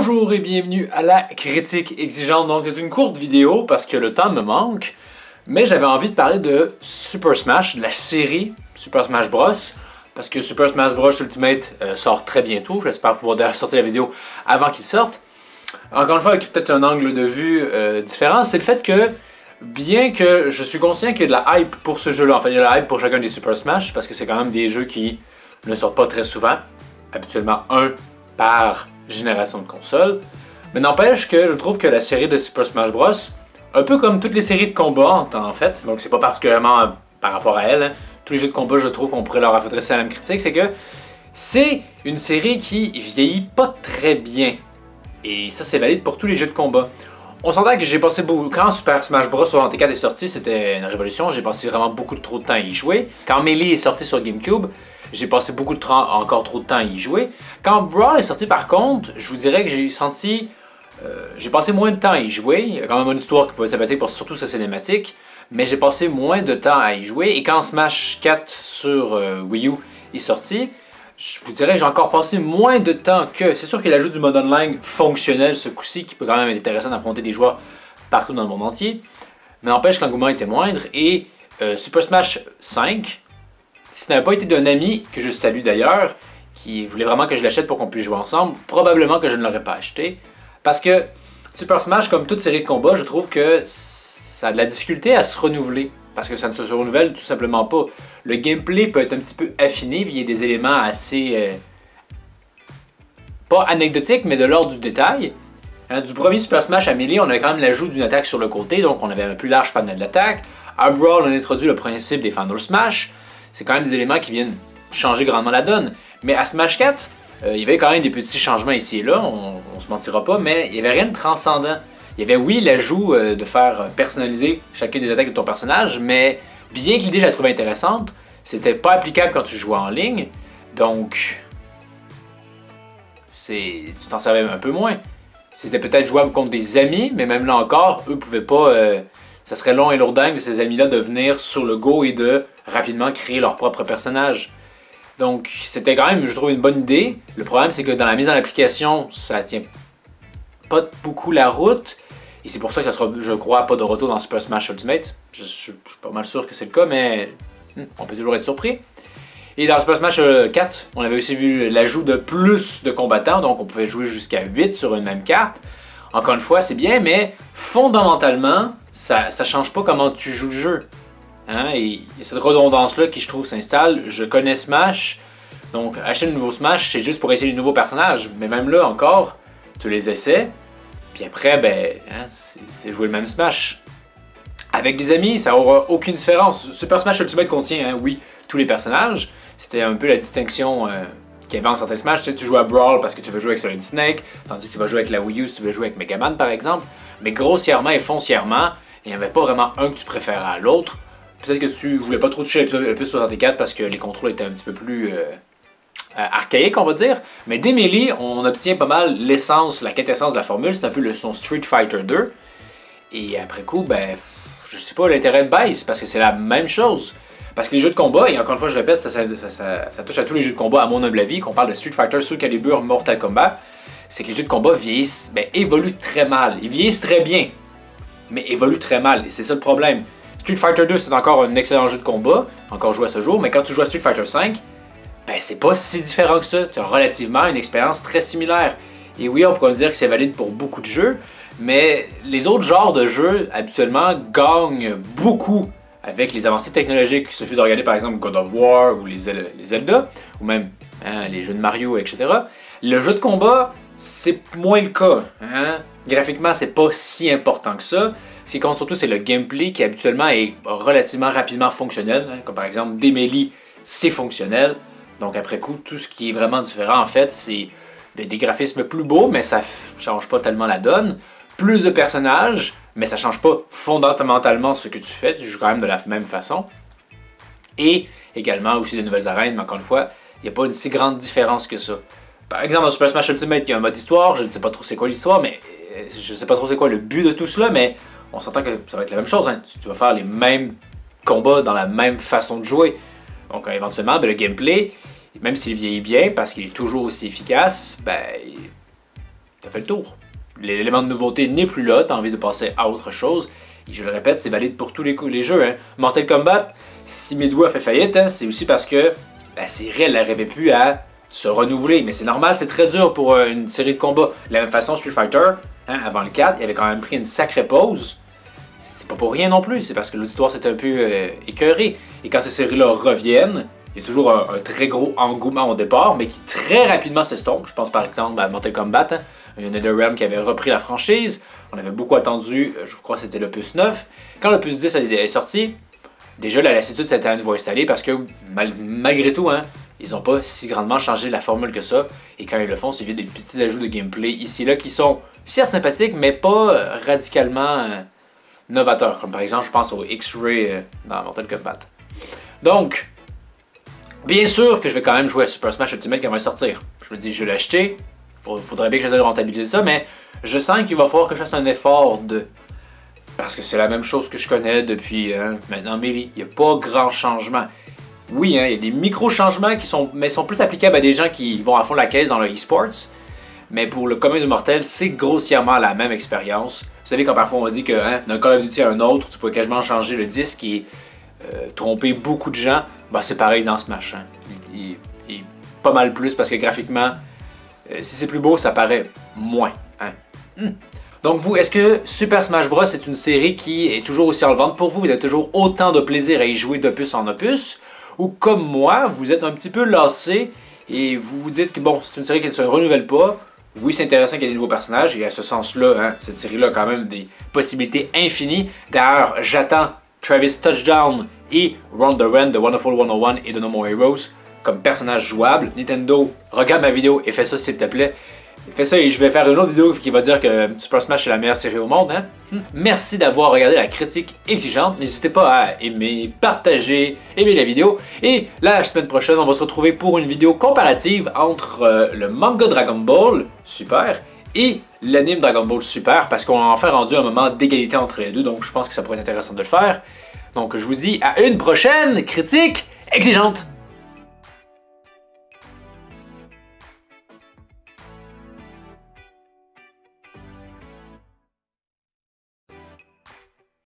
Bonjour et bienvenue à la critique exigeante. Donc c'est une courte vidéo parce que le temps me manque, mais j'avais envie de parler de Super Smash, de la série Super Smash Bros. Parce que Super Smash Bros Ultimate sort très bientôt. J'espère pouvoir d'ailleurs sortir la vidéo avant qu'il sorte. Encore une fois, avec peut-être un angle de vue différent, c'est le fait que, bien que je suis conscient qu'il y a de la hype pour ce jeu-là, enfin il y a de la hype pour chacun des Super Smash, parce que c'est quand même des jeux qui ne sortent pas très souvent, habituellement un par génération de console. Mais n'empêche que je trouve que la série de Super Smash Bros, un peu comme toutes les séries de combat en fait, donc c'est pas particulièrement par rapport à elle, hein, tous les jeux de combat je trouve qu'on pourrait leur adresser la même critique, c'est que c'est une série qui vieillit pas très bien. Et ça c'est valide pour tous les jeux de combat. On s'entend que j'ai passé beaucoup... Quand Super Smash Bros 64 est sorti, c'était une révolution, j'ai passé vraiment beaucoup trop de temps à y jouer. Quand Melee est sorti sur GameCube, j'ai passé encore trop de temps à y jouer. Quand Brawl est sorti par contre, je vous dirais que j'ai senti... j'ai passé moins de temps à y jouer. Il y a quand même une histoire qui pouvait être sympathique pour surtout sa cinématique. Mais j'ai passé moins de temps à y jouer. Et quand Smash 4 sur Wii U est sorti, je vous dirais que j'ai encore passé moins de temps que... C'est sûr qu'il ajoute du mode online fonctionnel ce coup-ci, qui peut quand même être intéressant d'affronter des joueurs partout dans le monde entier. Mais n'empêche que l'engouement était moindre. Et Super Smash 5... Si ce n'avait pas été d'un ami, que je salue d'ailleurs, qui voulait vraiment que je l'achète pour qu'on puisse jouer ensemble, probablement que je ne l'aurais pas acheté. Parce que Super Smash, comme toute série de combats, je trouve que ça a de la difficulté à se renouveler. Parce que ça ne se renouvelle tout simplement pas. Le gameplay peut être un petit peu affiné, il y a des éléments assez... pas anecdotiques, mais de l'ordre du détail. Hein, du premier Super Smash à Melee, on avait quand même l'ajout d'une attaque sur le côté, donc on avait un plus large panel d'attaque. À Brawl, on a introduit le principe des Final Smash. C'est quand même des éléments qui viennent changer grandement la donne. Mais à Smash 4, il y avait quand même des petits changements ici et là, on se mentira pas, mais il n'y avait rien de transcendant. Il y avait oui l'ajout de faire personnaliser chacune des attaques de ton personnage, mais bien que l'idée je la trouvais intéressante, c'était pas applicable quand tu jouais en ligne, donc tu t'en servais un peu moins. C'était peut-être jouable contre des amis, mais même là encore, eux pouvaient pas... ça serait long et lourdingue de ces amis-là de venir sur le go et de rapidement créer leur propre personnage. Donc c'était quand même, je trouve, une bonne idée. Le problème, c'est que dans la mise en application, ça tient pas beaucoup la route. Et c'est pour ça que ça sera, je crois, pas de retour dans Super Smash Ultimate. Je suis pas mal sûr que c'est le cas, mais on peut toujours être surpris. Et dans Super Smash 4, on avait aussi vu l'ajout de plus de combattants, donc on pouvait jouer jusqu'à 8 sur une même carte. Encore une fois, c'est bien, mais fondamentalement, ça change pas comment tu joues le jeu. Hein? Et il y a cette redondance-là qui, je trouve, s'installe. Je connais Smash, donc acheter le nouveau Smash, c'est juste pour essayer les nouveaux personnages. Mais même là, encore, tu les essaies, puis après, ben, hein, c'est jouer le même Smash. Avec des amis, ça n'aura aucune différence. Super Smash Ultimate contient, hein, oui, tous les personnages. C'était un peu la distinction qu'il y avait en certains Smash. Tu sais, tu joues à Brawl parce que tu veux jouer avec Solid Snake, tandis que tu vas jouer avec la Wii U si tu veux jouer avec Mega Man, par exemple. Mais grossièrement et foncièrement, il n'y avait pas vraiment un que tu préférais à l'autre. Peut-être que tu voulais pas trop toucher le plus 64 parce que les contrôles étaient un petit peu plus archaïques, on va dire. Mais dès Melee, on obtient pas mal l'essence, la quintessence de la formule. C'est un peu le son Street Fighter 2. Et après coup, ben, je sais pas l'intérêt de baisse parce que c'est la même chose. Parce que les jeux de combat, et encore une fois je répète, ça touche à tous les jeux de combat à mon humble avis, qu'on parle de Street Fighter, Soul Calibur, Mortal Kombat, c'est que les jeux de combat vieillissent, ben, évoluent très mal. Ils vieillissent très bien, mais évoluent très mal, et c'est ça le problème. Street Fighter 2, c'est encore un excellent jeu de combat, encore joué à ce jour, mais quand tu joues à Street Fighter 5, ben c'est pas si différent que ça. Tu as relativement une expérience très similaire. Et oui, on pourrait dire que c'est valide pour beaucoup de jeux, mais les autres genres de jeux, habituellement, gagnent beaucoup avec les avancées technologiques. Il suffit de regarder par exemple God of War ou les Zelda, ou même hein, les jeux de Mario, etc. Le jeu de combat, c'est moins le cas. Hein? Graphiquement, c'est pas si important que ça. Ce qui compte surtout, c'est le gameplay qui habituellement est relativement rapidement fonctionnel. Hein? Comme par exemple, des Melee, c'est fonctionnel. Donc après coup, tout ce qui est vraiment différent, en fait, c'est des graphismes plus beaux, mais ça change pas tellement la donne. Plus de personnages, mais ça change pas fondamentalement ce que tu fais, tu joues quand même de la même façon. Et également aussi de nouvelles arènes, mais encore une fois, il n'y a pas une si grande différence que ça. Par exemple, dans Super Smash Ultimate, il y a un mode histoire, je ne sais pas trop c'est quoi l'histoire, mais je ne sais pas trop c'est quoi le but de tout cela, mais on s'entend que ça va être la même chose, hein. Tu vas faire les mêmes combats dans la même façon de jouer. Donc éventuellement, ben, le gameplay, même s'il vieillit bien, parce qu'il est toujours aussi efficace, ben, fait le tour. L'élément de nouveauté n'est plus là, t'as envie de passer à autre chose. Et je le répète, c'est valide pour tous les jeux. Hein. Mortal Kombat, si Midway a fait faillite, hein, c'est aussi parce que la série, elle n'arrivait plus à se renouveler. Mais c'est normal, c'est très dur pour une série de combats. De la même façon, Street Fighter, hein, avant le 4, il avait quand même pris une sacrée pause. C'est pas pour rien non plus, c'est parce que l'auditoire s'était un peu écœuré. Et quand ces séries-là reviennent, il y a toujours un très gros engouement au départ, mais qui très rapidement s'estompe. Je pense par exemple à Mortal Kombat, hein. Il y a NetherRealm qui avait repris la franchise. On avait beaucoup attendu, je crois que c'était l'opus 9. Quand l'opus 10 est sorti, déjà la lassitude s'était à nouveau installée parce que malgré tout, hein, ils n'ont pas si grandement changé la formule que ça. Et quand ils le font, c'est via des petits ajouts de gameplay ici et là qui sont certes sympathiques, mais pas radicalement novateurs. Comme par exemple, je pense au X-Ray dans Mortal Kombat. Donc, bien sûr que je vais quand même jouer à Super Smash Ultimate quand il va sortir. Je me dis, je vais l'acheter. Faudrait bien que j'essaie de rentabiliser ça, mais je sens qu'il va falloir que je fasse un effort de... Parce que c'est la même chose que je connais depuis maintenant Melee. Il n'y a pas grand changement. Oui, hein, il y a des micro-changements qui sont plus applicables à des gens qui vont à fond la caisse dans le e-sports. Mais pour le commun des mortels, c'est grossièrement la même expérience. Vous savez quand parfois on dit que d'un Call of Duty à un autre, tu peux quasiment changer le disque et tromper beaucoup de gens. Ben, c'est pareil dans Smash. Hein. Il pas mal plus parce que graphiquement... si c'est plus beau, ça paraît moins. Hein? Donc vous, est-ce que Super Smash Bros est une série qui est toujours aussi enlevante pour vous? Vous avez toujours autant de plaisir à y jouer d'opus en opus? Ou comme moi, vous êtes un petit peu lassé et vous vous dites que bon, c'est une série qui ne se renouvelle pas. Oui, c'est intéressant qu'il y ait des nouveaux personnages et à ce sens-là, hein, cette série-là a quand même des possibilités infinies. D'ailleurs, j'attends Travis Touchdown et Ronda Ren de Wonderful 101 et de No More Heroes comme personnage jouable. Nintendo, regarde ma vidéo et fais ça s'il te plaît. Fais ça et je vais faire une autre vidéo qui va dire que Super Smash est la meilleure série au monde. Hein? Merci d'avoir regardé la critique exigeante. N'hésitez pas à aimer, partager, aimer la vidéo. Et la semaine prochaine, on va se retrouver pour une vidéo comparative entre le manga Dragon Ball Super et l'anime Dragon Ball Super parce qu'on a enfin rendu un moment d'égalité entre les deux. Donc je pense que ça pourrait être intéressant de le faire. Donc je vous dis à une prochaine critique exigeante.